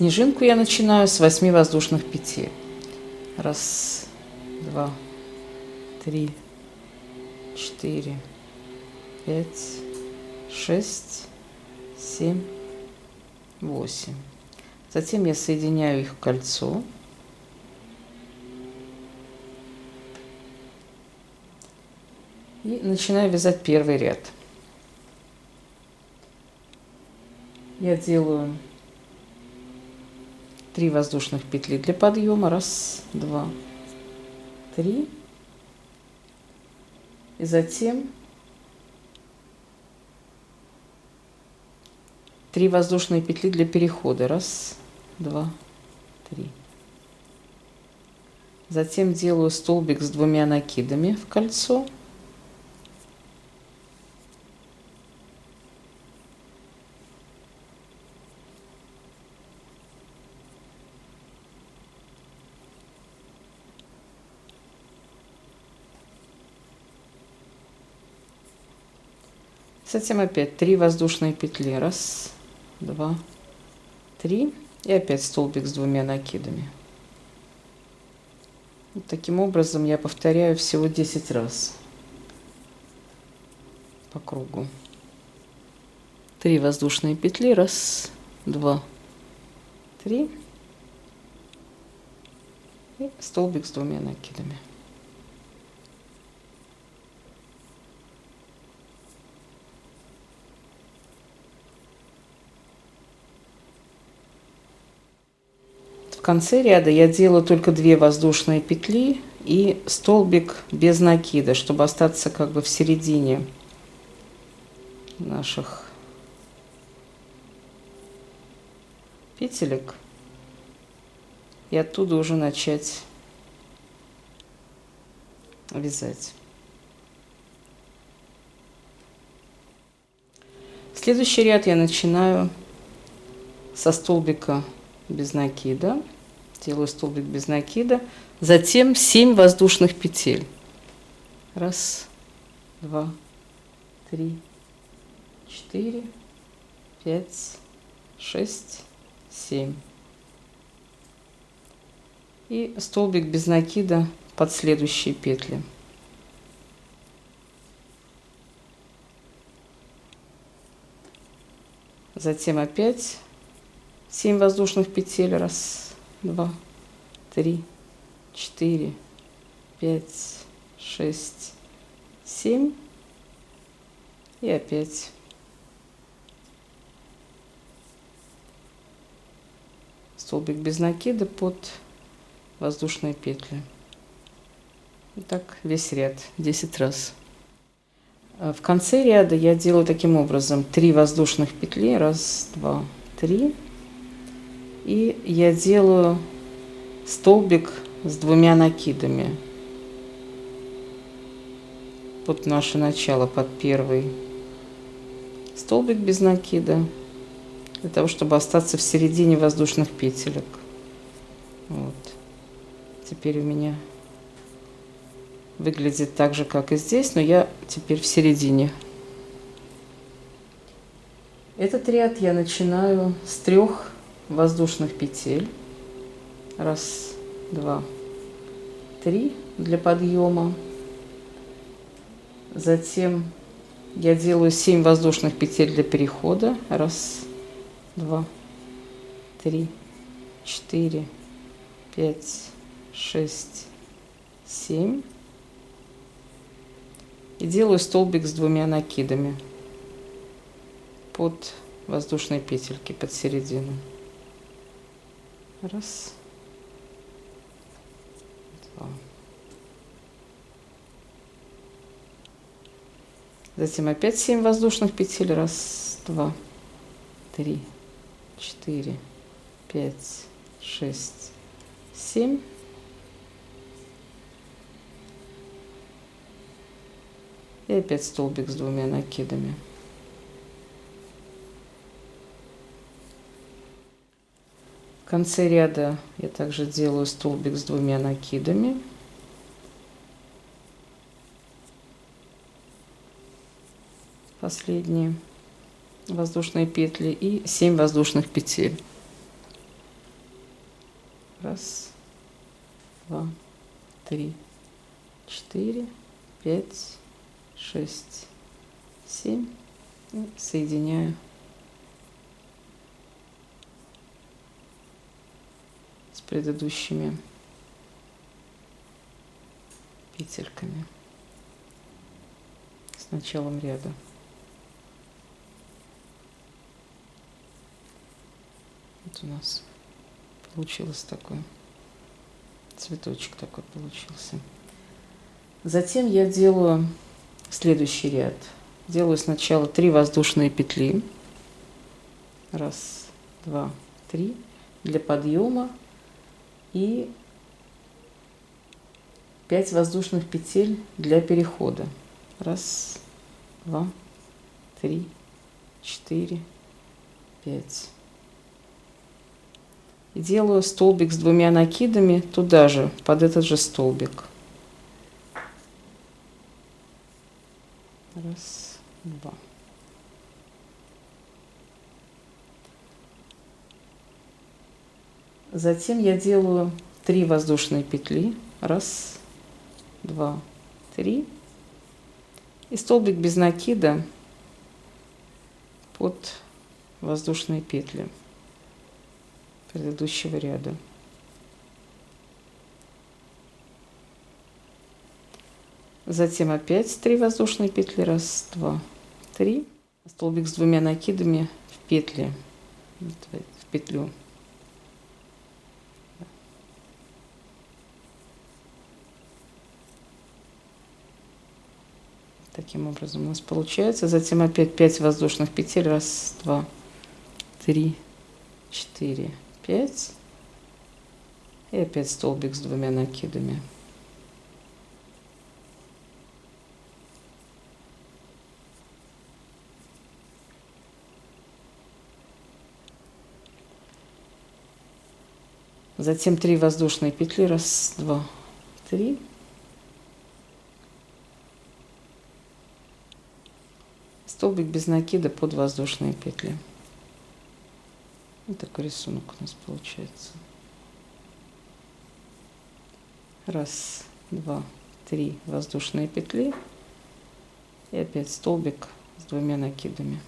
Снежинку я начинаю с 8 воздушных петель. Раз, два, три, четыре, пять, шесть, семь, восемь. Затем я соединяю их в кольцо. И начинаю вязать первый ряд. Я делаю 3 воздушных петли для подъема. Раз, два, три. И затем 3 воздушные петли для перехода. Раз, два, три. Затем делаю столбик с 2 накидами в кольцо. Затем опять 3 воздушные петли. Раз, два, три. И опять столбик с 2 накидами. Вот таким образом я повторяю всего 10 раз по кругу. 3 воздушные петли. Раз, два, три. И столбик с 2 накидами. В конце ряда я делаю только 2 воздушные петли и столбик без накида, чтобы остаться как бы в середине наших петелек. И оттуда уже начать вязать. Следующий ряд я начинаю со столбика без накида. Делаю столбик без накида. Затем 7 воздушных петель. Раз, два, три, четыре, пять, шесть, 7. И столбик без накида под следующие петли. Затем опять 7 воздушных петель. Раз, два, три, четыре, пять, шесть, 7. И опять столбик без накида под воздушные петли. И так весь ряд 10 раз. В конце ряда я делаю таким образом 3 воздушных петли. Раз, два, три. И я делаю столбик с 2 накидами под наше начало, под первый столбик без накида, для того, чтобы остаться в середине воздушных петелек. Вот. Теперь у меня выглядит так же, как и здесь, но я теперь в середине. Этот ряд я начинаю с 3 воздушных петель. Раз, два, три для подъема. Затем я делаю 7 воздушных петель для перехода. Раз, два, три, четыре, пять, шесть, 7. И делаю столбик с 2 накидами под воздушные петельки, под середину. Раз, два. Затем опять 7 воздушных петель. Раз, два, три, четыре, пять, шесть, 7. И опять столбик с 2 накидами. В конце ряда я также делаю столбик с 2 накидами. Последние воздушные петли и 7 воздушных петель. Раз, два, три, 4, 5, 6, 7. И соединяю с предыдущими петельками с началом ряда. Вот у нас получилось такой цветочек, такой получился. Затем я делаю следующий ряд. Делаю сначала 3 воздушные петли. Раз, два, три. Для подъема. И 5 воздушных петель для перехода. Раз, два, три, 4, 5. И делаю столбик с 2 накидами туда же, под этот же столбик. Раз, два. Затем я делаю 3 воздушные петли. Раз, два, 3. И столбик без накида под воздушные петли предыдущего ряда. Затем опять 3 воздушные петли. Раз, два, 3. Столбик с 2 накидами в петли, в петлю. Таким образом у нас получается. Затем опять 5 воздушных петель. Раз, два, 3, 4, 5. И опять столбик с 2 накидами. Затем 3 воздушные петли. Раз, два, 3. Столбик без накида под воздушные петли. Вот такой рисунок у нас получается. Раз, два, 3 воздушные петли. И опять столбик с 2 накидами.